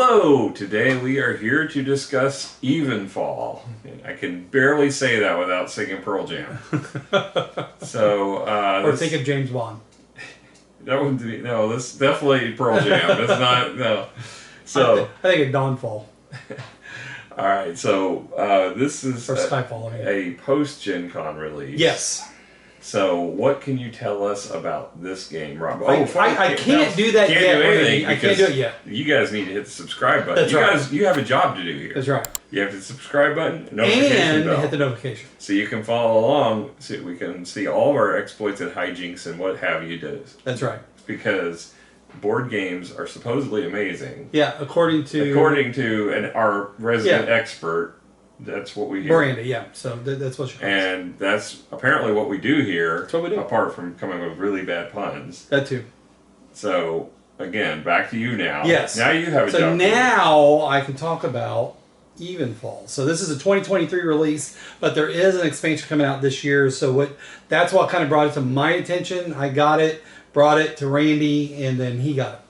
Hello! Today we are here to discuss Evenfall. I can barely say that without singing Pearl Jam. Or think of James Bond. That would be, no, this is definitely Pearl Jam. It's not, no. So I think of Dawnfall. Alright, so this is a post-Gen Con release. Yes. So, what can you tell us about this game, Rob? I can't do that yet. I can't do it yet. You guys need to hit the subscribe button. That's right. You have a job to do here. That's right. You have the subscribe button, notification bell. Hit the notification. So you can follow along, so we can see all of our exploits and hijinks and what have you do. That's right. Because board games are supposedly amazing. Yeah, according to our resident expert. That's what we hear. Miranda, yeah. So that's what she calls. And that's apparently what we do here. That's what we do. Apart from coming with really bad puns. That too. So, again, back to you now. Yes. Now you have a job. So now I can talk about Evenfall. So this is a 2023 release, but there is an expansion coming out this year. So that's what kind of brought it to my attention. I got it, brought it to Randy, and then he got it.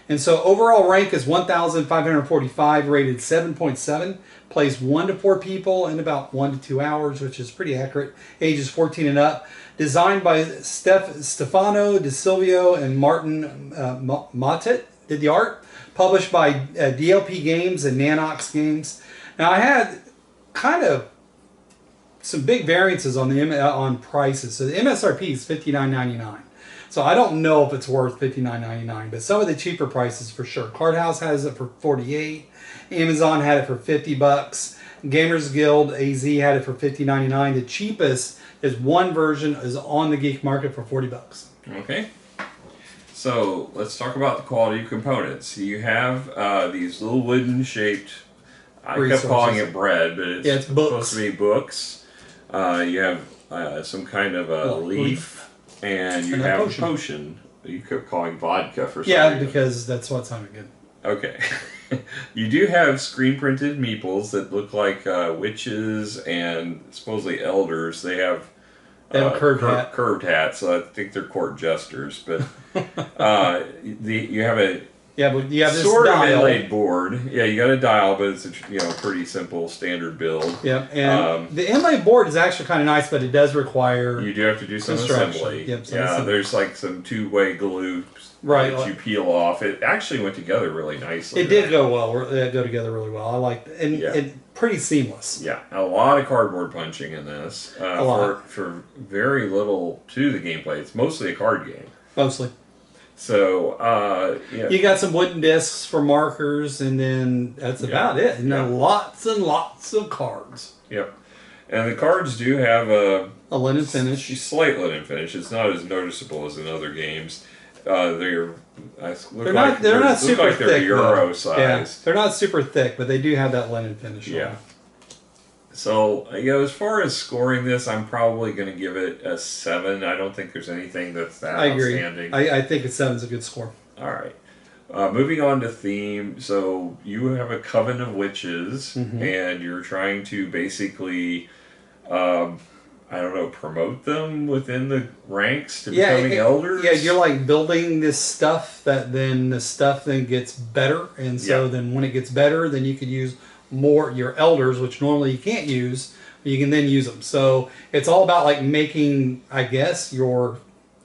And so overall rank is 1,545, rated 7.7. Plays 1 to 4 people in about 1 to 2 hours, which is pretty accurate. Ages 14 and up. Designed by Stefano De Silvio and Martin Mottet did the art. Published by DLP Games and Nanox Games. Now I had kind of some big variances on the on prices. So the MSRP is $59.99. So I don't know if it's worth $59.99, but some of the cheaper prices for sure. Card House has it for $48. Amazon had it for $50. Gamers Guild AZ had it for $50.99. The cheapest is one version is on the Geek Market for $40. Okay. So let's talk about the quality of components. You have these little wooden shaped. I kept calling it bread, but it's supposed to be books. You have some kind of a leaf. And you have a potion. You kept calling vodka for some reason. Because that's what sounded good. Okay. You do have screen printed meeples that look like witches and supposedly elders. They have a curved hats, so I think they're court jesters. But you have a but you have this sort dial. of inlaid board. Yeah, you got a dial, but it's a pretty simple standard build. Yeah, and the inlay board is actually kind of nice, but it does require you do have to do some assembly. Yep, there's like some two-way glue that you peel off. It actually went together really nicely. It did go well. It go together really well. I liked it, and it's pretty seamless. Yeah, a lot of cardboard punching in this. A lot for very little to the gameplay. It's mostly a card game. Mostly. So, you got some wooden discs for markers, and then that's about it. And then lots and lots of cards. Yep. And the cards do have a linen finish. Slight linen finish. It's not as noticeable as in other games. They're not super thick. They're Euro size. Yeah, they're not super thick, but they do have that linen finish. Yeah. So, as far as scoring this, I'm probably going to give it a 7. I don't think there's anything that's that outstanding. I think a 7 is a good score. All right. Moving on to theme. So, you have a coven of witches, and you're trying to basically, promote them within the ranks to becoming elders? Yeah, you're like building this stuff that then the stuff then gets better. And so then when it gets better, then you could use more your elders, which normally you can't use, but you can then use them. So it's all about like making, I guess, your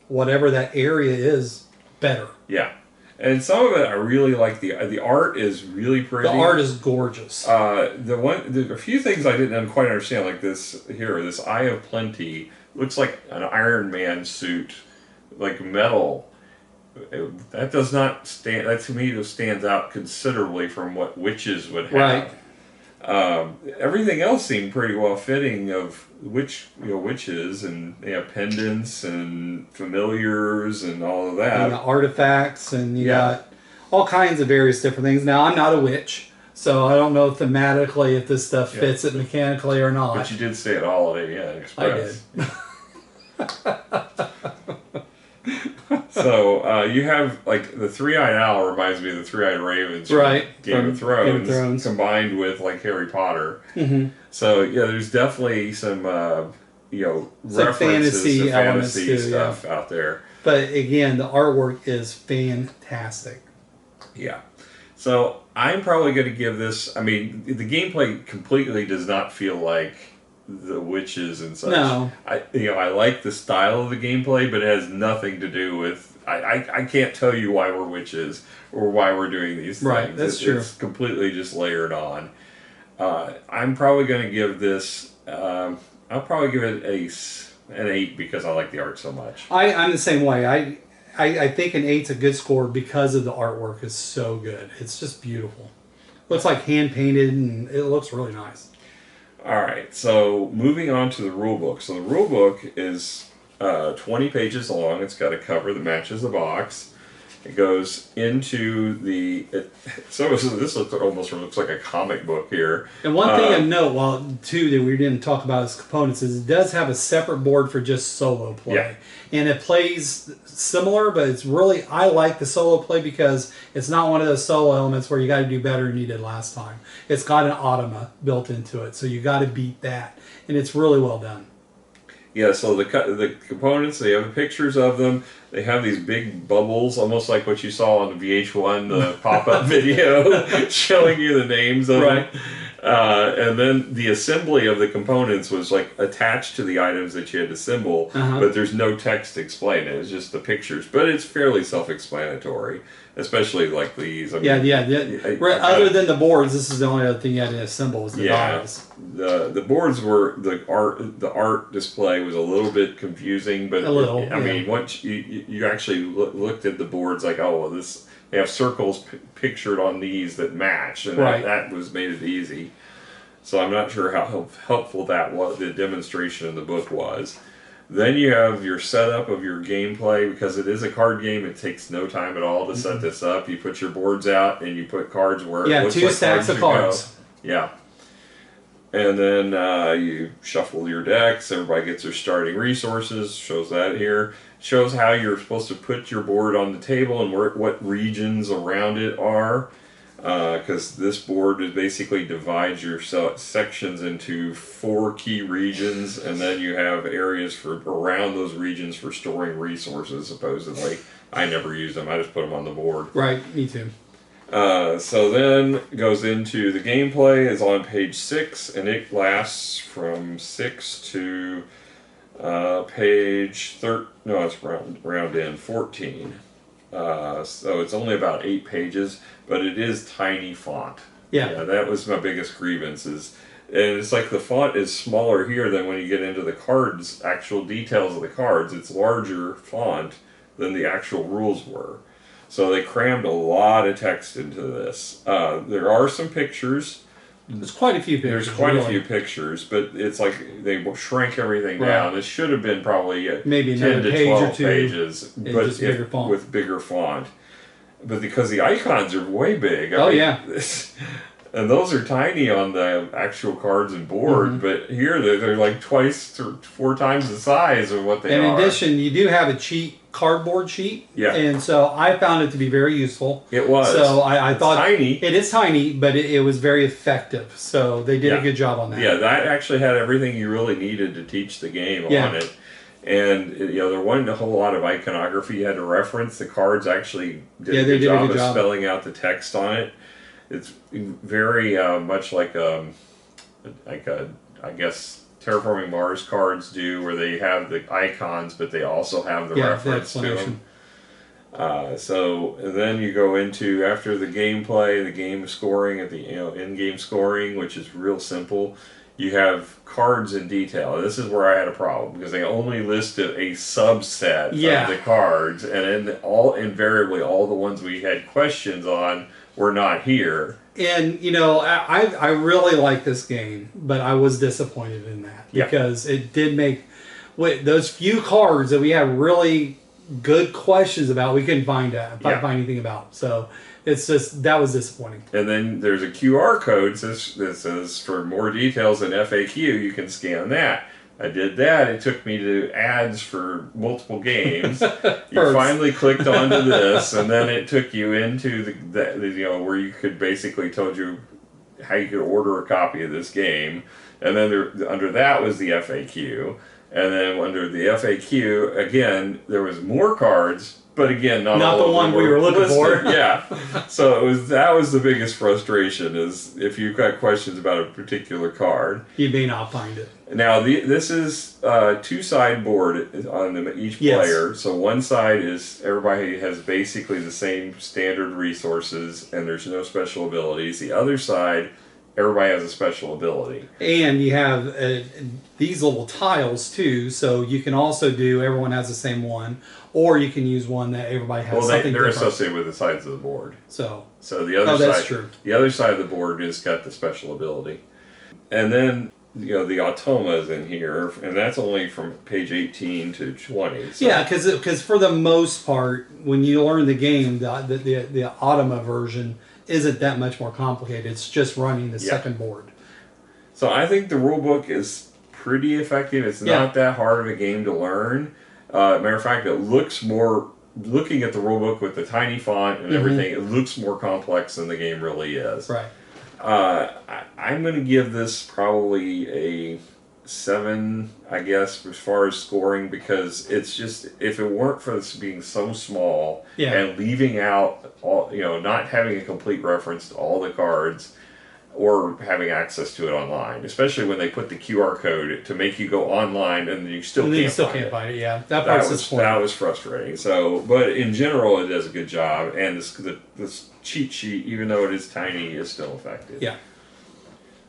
whatever that area is better. Yeah. And some of it I really like. The art is really pretty. The art is gorgeous. A few things I didn't quite understand, like this Eye of Plenty looks like an Iron Man suit, like metal. That does not stand. That to me stands out considerably from what witches would have. Right. Everything else seemed pretty well fitting of witches, and they have pendants and familiars and all of that. And the artifacts, and you got all kinds of various different things. Now, I'm not a witch, so I don't know thematically if this stuff fits it mechanically or not. But you did stay at Holiday Inn Express. I did. So you have like the Three-Eyed Owl reminds me of the Three-Eyed Ravens from Game of Thrones combined with like Harry Potter. Mm-hmm. So there's definitely some references to fantasy stuff out there. But again, the artwork is fantastic. Yeah. So I'm probably going to give this. I mean, the gameplay completely does not feel like the witches and such. No, I like the style of the gameplay, but it has nothing to do with. I can't tell you why we're witches or why we're doing these things. Right, that's true. It's completely just layered on. I'm probably going to give this. I'll probably give it an 8 because I like the art so much. I'm the same way. I think an 8's a good score because of the artwork is so good. It's just beautiful. Looks like hand painted and it looks really nice. All right, so moving on to the rule book. So the rule book is 20 pages long. It's got a cover that matches the box. It goes into the. This almost looks like a comic book here. And one thing I note, too, that we didn't talk about as components is it does have a separate board for just solo play. Yeah. And it plays similar, but it's really, I like the solo play because it's not one of those solo elements where you got to do better than you did last time. It's got an automa built into it, so you got to beat that. And it's really well done. Yeah, so the components, they have pictures of them. They have these big bubbles, almost like what you saw on the VH1, the pop-up video, showing you the names of them. And then the assembly of the components was like attached to the items that you had to assemble, but there's no text to explain it. It's just the pictures. But it's fairly self-explanatory, especially like these. I mean, other than the boards, this is the only other thing you had to assemble was the dials. The boards were the art display was a little bit confusing, but I mean once you actually looked at the boards, like, oh, well, they have circles pictured on these that match, and that was made it easy. So I'm not sure how helpful that was. The demonstration in the book was. Then you have your setup of your gameplay, because it is a card game. It takes no time at all to set this up. You put your boards out and you put cards where it looks 2 like stacks of cards. Go. Yeah. And then you shuffle your decks. Everybody gets their starting resources. Shows that here. Shows how you're supposed to put your board on the table and what regions around it are. Because this board basically divides your sections into 4 key regions, and then you have areas around those regions for storing resources, supposedly. I never used them. I just put them on the board. Right, me too. So then goes into the gameplay is on page 6, and it lasts from 6 to page 13. No, it's round in 14. So it's only about 8 pages, but it is tiny font. Yeah, that was my biggest grievance. And it's like the font is smaller here than when you get into the cards, actual details of the cards. It's larger font than the actual rules were. So they crammed a lot of text into this. There are some pictures. There's quite a few pictures. There's quite a few pictures, but it's like they shrank everything down. It should have been probably maybe 10 to 12 pages, but just bigger font. With bigger font. But because the icons are way big. And those are tiny on the actual cards and board, but here they're like twice or 4 times the size of what they are. In addition, you do have a cardboard sheet. Yeah. And so I found it to be very useful. It was. So I thought tiny. It is tiny, but it was very effective. So they did a good job on that. Yeah, that actually had everything you really needed to teach the game on it. And there wasn't a whole lot of iconography you had to reference. The cards actually did a good job of spelling out the text on it. It's very much like I guess Terraforming Mars cards do, where they have the icons, but they also have the reference to them. So and then you go into, after the gameplay, the game scoring at the in-game scoring, which is real simple. You have cards in detail. This is where I had a problem, because they only listed a subset of the cards, and invariably all the ones we had questions on were not here. And I really like this game, but I was disappointed in that because it did make those few cards that we had really good questions about. We couldn't find anything about. So it's just, that was disappointing. And then there's a QR code that says for more details in FAQ, you can scan that. I did that. It took me to ads for multiple games. You finally clicked onto this, and then it took you into the where you could basically told you how you could order a copy of this game. And then under that was the FAQ. And then under the FAQ, again, there was more cards, But again, not the one we were looking for. Yeah. So that was the biggest frustration, is if you've got questions about a particular card, you may not find it. Now this is a two-side board on each player. So one side is everybody has basically the same standard resources, and there's no special abilities. The other side, everybody has a special ability. And you have these little tiles too, so you can also do everyone has the same one, or you can use one that everybody has something they're different. associated with the sides of the board. So the other side, that's true. The other side of the board has got the special ability, and then the automas in here, and that's only from page 18 to 20. So. Yeah, because for the most part, when you learn the game, the automa version isn't that much more complicated. It's just running the second board. So I think the rulebook is pretty effective. It's not that hard of a game to learn. Matter of fact, it looks more, looking at the rulebook with the tiny font and everything, it looks more complex than the game really is. Right. I'm going to give this probably a 7, I guess, as far as scoring, because it's just, if it weren't for this being so small and leaving out all, not having a complete reference to all the cards or having access to it online, especially when they put the QR code to make you go online and you still can't find it. Yeah, that was frustrating. So, but in general, it does a good job, and this cheat sheet, even though it is tiny, is still effective. Yeah.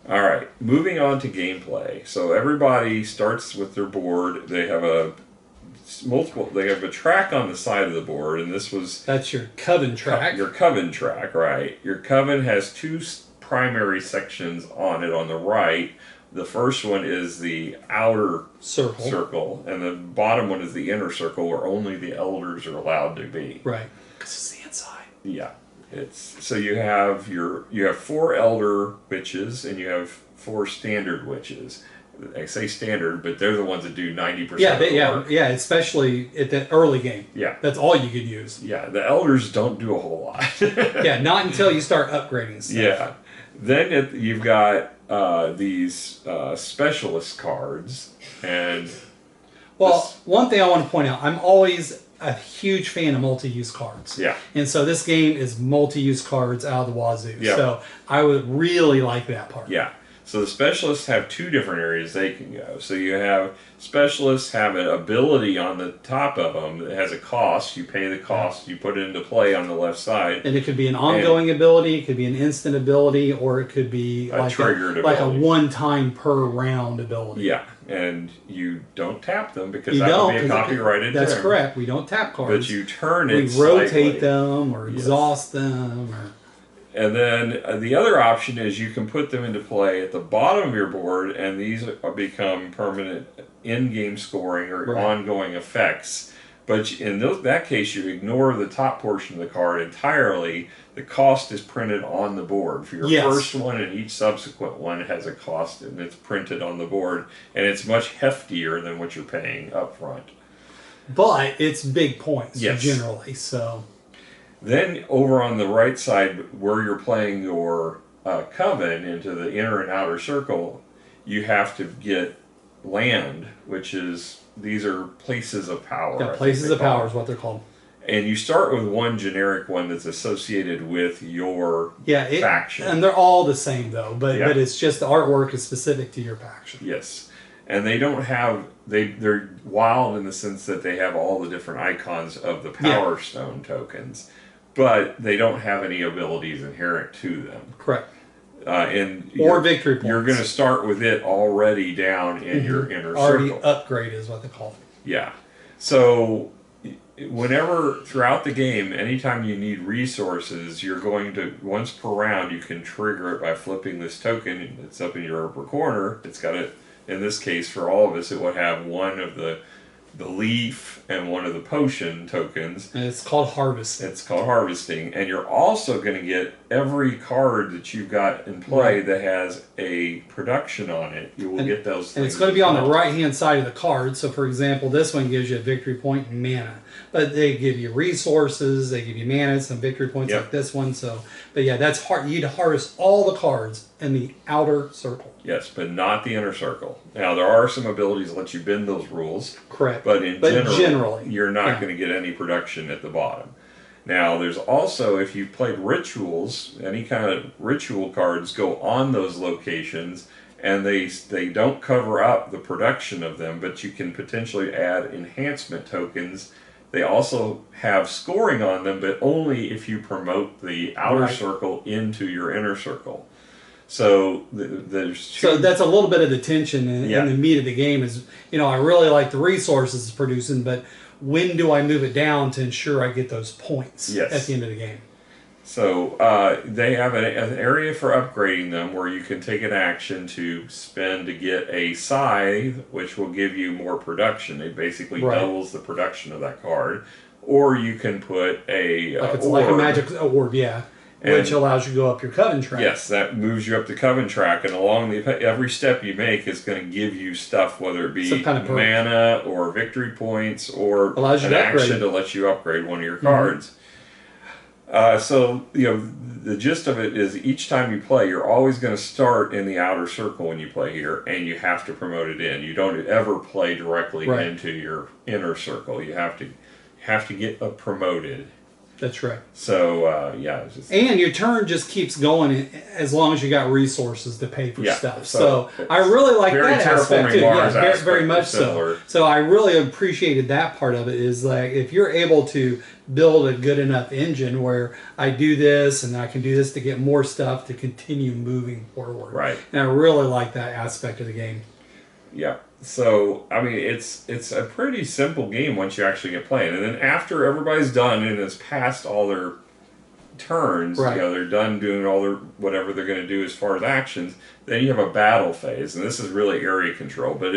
All right, moving on to gameplay. So everybody starts with their board. They have They have a track on the side of the board, and that's your coven track. Your coven track, right? Your coven has 2 primary sections on it. On the right, the first one is the outer circle, and the bottom one is the inner circle, where only the elders are allowed to be. Right, because it's the inside. Yeah. So you have 4 elder witches and you have 4 standard witches. I say standard, but they're the ones that do 90% of the work. Yeah, especially at the early game. Yeah. That's all you could use. Yeah, the elders don't do a whole lot. Yeah, not until you start upgrading stuff. Yeah. Then you've got these specialist cards. And one thing I want to point out, I'm always a huge fan of multi-use cards. Yeah. And so this game is multi-use cards out of the wazoo. Yeah. So I would really like that part. Yeah. So the specialists have 2 different areas they can go. So you have specialists have an ability on the top of them that has a cost. You pay the cost, you put it into play on the left side. And it could be an ongoing ability, it could be an instant ability, or it could be a triggered ability. Like a one-time per round ability. Yeah. And you don't tap them because that would be a copyrighted term. That's correct. We don't tap cards. But you turn it We rotate them or exhaust them. And then the other option is you can put them into play at the bottom of your board, and these become permanent in-game scoring or ongoing effects. But in that case, you ignore the top portion of the card entirely. The cost is printed on the board. For your first one, and each subsequent one has a cost, and it's printed on the board. And it's much heftier than what you're paying up front. But it's big points generally. So then over on the right side, where you're playing your coven into the inner and outer circle, you have to get land, which is... These are places of power. Yeah, places of power is what they're called. And you start with one generic one that's associated with your faction. And they're all the same, though. But it's just the artwork is specific to your faction. Yes. And they don't have... They're wild in the sense that they have all the different icons of the Power Stone tokens. But they don't have any abilities inherent to them. Correct. Or victory points. You're going to start with it already down in your inner circle. Already upgrade is what they call it. Yeah. So whenever, throughout the game, anytime you need resources, you're going to, once per round, you can trigger it by flipping this token. It's up in your upper corner. It's got it, in this case, for all of us, it would have one of the leaf and one of the potion tokens. And it's called harvesting. It's called harvesting. And you're also going to get every card that you've got in play that has a production on it. You will get those things. And it's going to be on the right-hand side of the card. So, for example, this one gives you a victory point and mana. But they give you resources, they give you mana, some victory points like this one. So, but yeah, that's hard. You need to harvest all the cards in the outer circle. Yes, but not the inner circle. Now, there are some abilities that let you bend those rules. Correct. But generally, you're not yeah. going to get any production at the bottom. Now, there's also, if you've played rituals, any kind of ritual cards go on those locations, and they don't cover up the production of them, but you can potentially add enhancement tokens. They also have scoring on them, but only if you promote the outer circle into your inner circle. So so that's a little bit of the tension in the meat of the game is, I really like the resources it's producing, but when do I move it down to ensure I get those points at the end of the game? So they have an area for upgrading them where you can take an action to spend to get a scythe, which will give you more production. It basically doubles the production of that card. Or you can put a like a magic orb, which allows you to go up your coven track. Yes, that moves you up the coven track, and along every step you make is going to give you stuff, whether it be some kind of mana or victory points or an action to let you upgrade one of your cards. So, the gist of it is each time you play, you're always going to start in the outer circle when you play here, and you have to promote it in. You don't ever play directly into your inner circle. You have to get promoted. That's right. So, and your turn just keeps going as long as you got resources to pay for stuff. So I really like that aspect too. Yeah, very much so. So I really appreciated that part of it is like if you're able to build a good enough engine where I do this and I can do this to get more stuff to continue moving forward. Right. And I really like that aspect of the game. Yeah. So, I mean, it's a pretty simple game once you actually get playing. And then after everybody's done and has passed all their turns, they're done doing all their whatever they're going to do as far as actions, then you have a battle phase. And this is really area control. But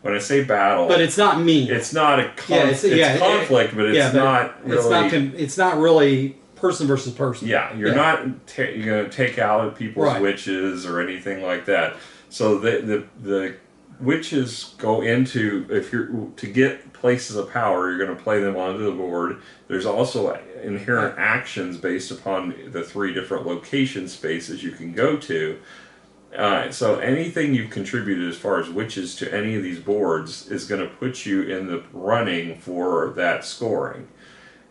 when I say battle... But it's not mean. It's not a conflict, but it's not really... It's not really person versus person. Yeah, you're not you're going to take out people's witches or anything like that. So the witches go into, if you're to get places of power, you're going to play them onto the board. There's also inherent actions based upon the 3 different location spaces you can go to. So anything you've contributed as far as witches to any of these boards is going to put you in the running for that scoring.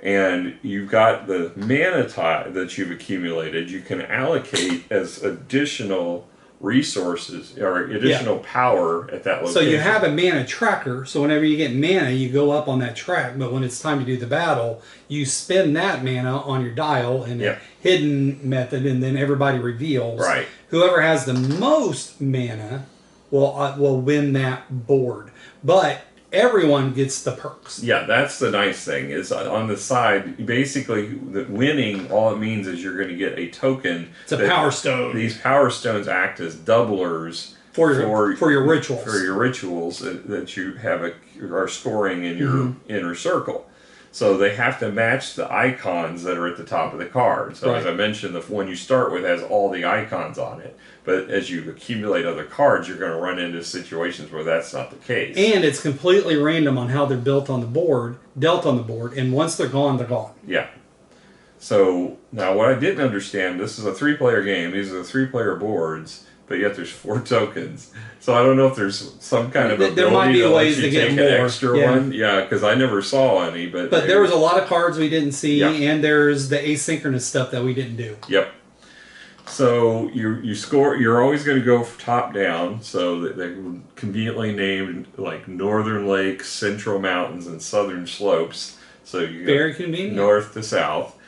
And you've got the mana that you've accumulated. You can allocate as additional resources or additional power at that location. So you have a mana tracker, so whenever you get mana, you go up on that track, but when it's time to do the battle, you spend that mana on your dial in a hidden method, and then everybody reveals. Right. Whoever has the most mana will win that board. But everyone gets the perks. Yeah, that's the nice thing. Is on the side, basically, the winning, all it means is you're going to get a token. It's a power stone. These power stones act as doublers for your rituals. For your rituals that you are scoring in your inner circle. So they have to match the icons that are at the top of the card. So as I mentioned, the one you start with has all the icons on it. But as you accumulate other cards, you're going to run into situations where that's not the case. And it's completely random on how they're dealt on the board, and once they're gone, they're gone. Yeah. So now what I didn't understand, this is a 3-player game. These are the 3-player boards, but yet there's 4 tokens. So I don't know if there's some kind of ability there might be ways to get take more. An extra one. Yeah, because I never saw any. But there was a lot of cards we didn't see, and there's the asynchronous stuff that we didn't do. Yep. So you score. You're always going to go top down. So they're conveniently named like Northern Lakes, Central Mountains, and Southern Slopes. So you very convenient. North to south.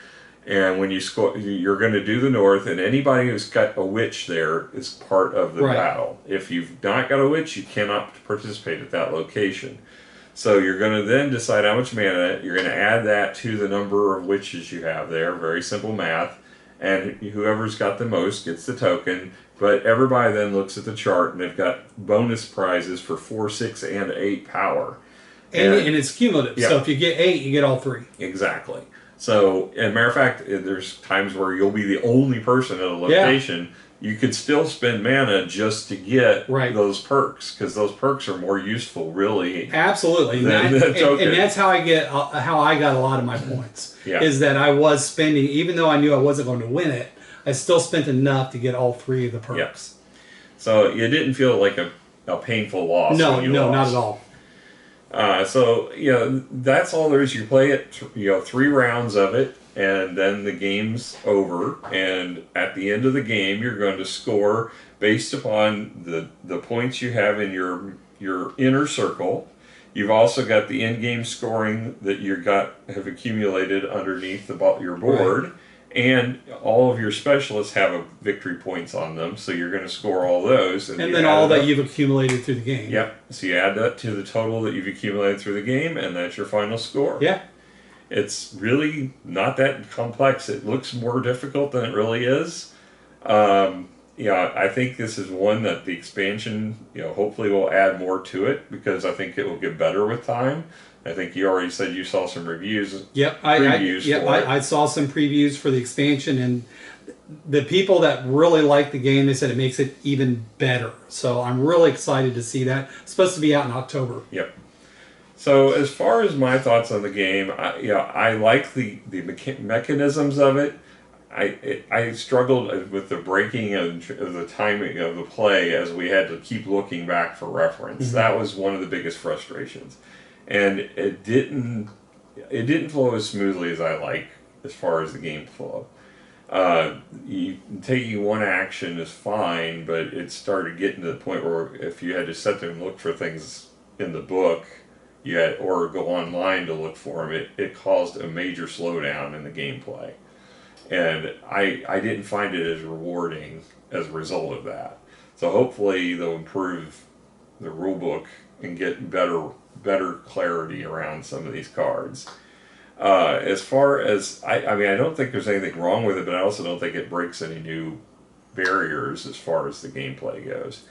And when you score, you're going to do the north, and anybody who's got a witch there is part of the battle. If you've not got a witch, you cannot participate at that location. So you're going to then decide how much mana. You're going to add that to the number of witches you have there. Very simple math. And whoever's got the most gets the token. But everybody then looks at the chart, and they've got bonus prizes for 4, 6, and 8 power. And it's cumulative. So if you get 8, you get all 3. Exactly. So, as a matter of fact, there's times where you'll be the only person at a location. You could still spend mana just to get those perks, because those perks are more useful, really. Absolutely. Than the token. And that's how I got a lot of my points. Is that I was spending, even though I knew I wasn't going to win it, I still spent enough to get all 3 of the perks. Yep. So it didn't feel like a painful loss. No, not at all. So that's all there is. You play it, 3 rounds of it, and then the game's over. And at the end of the game, you're going to score based upon the points you have in your inner circle. You've also got the in-game scoring that have accumulated underneath your board. Right. And all of your specialists have victory points on them, so you're going to score all those. And then all that you've accumulated through the game. Yep. So you add that to the total that you've accumulated through the game, and that's your final score. Yeah. It's really not that complex. It looks more difficult than it really is. I think this is one that the expansion, hopefully will add more to it, because I think it will get better with time. I think you already said you saw some reviews. Yep, I saw some previews for the expansion, and the people that really like the game, they said it makes it even better. So I'm really excited to see that. It's supposed to be out in October. Yep. So as far as my thoughts on the game, I like the mechanisms of it. I struggled with the breaking of the timing of the play, as we had to keep looking back for reference. Mm-hmm. That was one of the biggest frustrations. And it didn't flow as smoothly as I like as far as the game flow. Taking one action is fine, but it started getting to the point where if you had to sit there and look for things in the book, or go online to look for them, it caused a major slowdown in the gameplay. And I didn't find it as rewarding as a result of that. So hopefully they'll improve the rulebook and get better clarity around some of these cards. As far as I don't think there's anything wrong with it, but I also don't think it breaks any new barriers as far as the gameplay goes.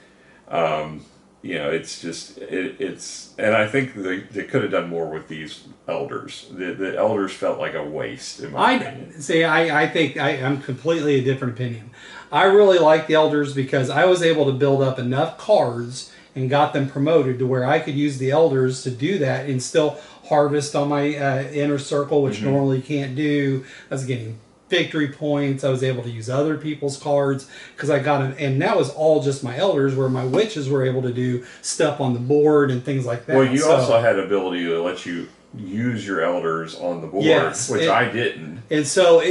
It's just and I think they could have done more with these elders. The elders felt like a waste in my opinion. I think I'm completely a different opinion. I really like the elders because I was able to build up enough cards and got them promoted to where I could use the elders to do that and still harvest on my inner circle, which mm-hmm. normally you can't do. I was getting victory points. I was able to use other people's cards because I got them, and that was all just my elders, where my witches were able to do stuff on the board and things like that. Well, you also had ability to let you use your elders on the board, yes, which I didn't. And so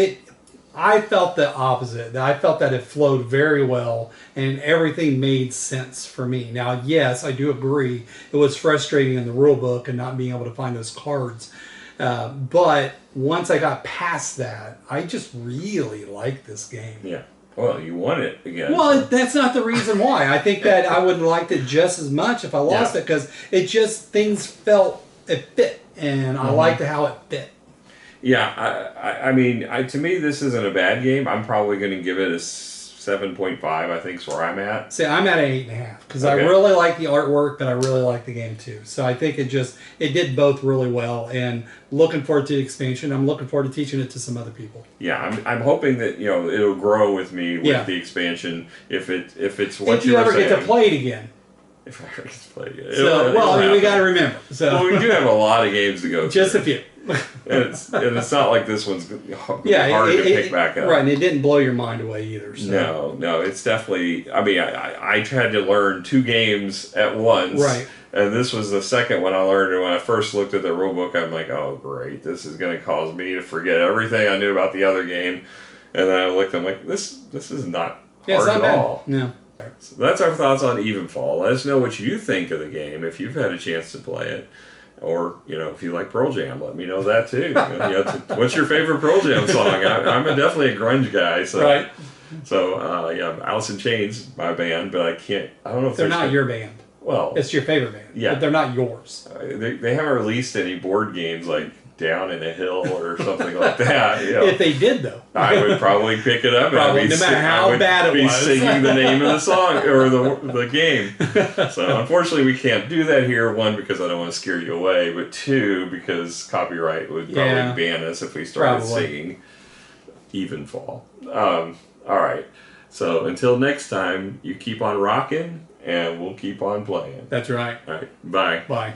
I felt the opposite. I felt that it flowed very well and everything made sense for me. Now, yes, I do agree. It was frustrating in the rule book and not being able to find those cards. But once I got past that, I just really like this game. Yeah. Well, you won it again. Well, that's not the reason why. I think that I would have liked it just as much if I lost it, because it just, things it fit, and I liked how it fit. Yeah, I mean, to me, this isn't a bad game. I'm probably going to give it a 7.5, I think is where I'm at. See, I'm at an 8.5, because I really like the artwork, but I really like the game too. So I think it did both really well, and looking forward to the expansion. I'm looking forward to teaching it to some other people. Yeah, I'm hoping that it'll grow with me with the expansion. If it's what if you ever get to play it again. If I ever get to play it. So, we got to remember. So. Well, we do have a lot of games to go through. Just a few. and it's not like this one's hard to pick back up. Right, and it didn't blow your mind away either. So. No, it's definitely. I mean, I tried to learn 2 games at once. Right. And this was the second one I learned. And when I first looked at the rulebook, I'm like, oh, great. This is going to cause me to forget everything I knew about the other game. And then I looked, I'm like, this is not hard at all. No. So that's our thoughts on Evenfall. Let us know what you think of the game if you've had a chance to play it. Or, if you like Pearl Jam, let me know that too. What's your favorite Pearl Jam song? I'm definitely a grunge guy. So, right. So, Alice in Chains, my band, but I don't know if they're not your band. Well, it's your favorite band. Yeah. But they're not yours. They haven't released any board games like Down in a Hill or something like that. If they did, though, I would probably pick it up. Probably, no matter how bad it was. Be singing the name of the song or the game. So unfortunately, we can't do that here. 1, because I don't want to scare you away, but 2, because copyright would probably ban us if we started singing Evenfall. All right. So until next time, you keep on rocking, and we'll keep on playing. That's right. All right. Bye. Bye.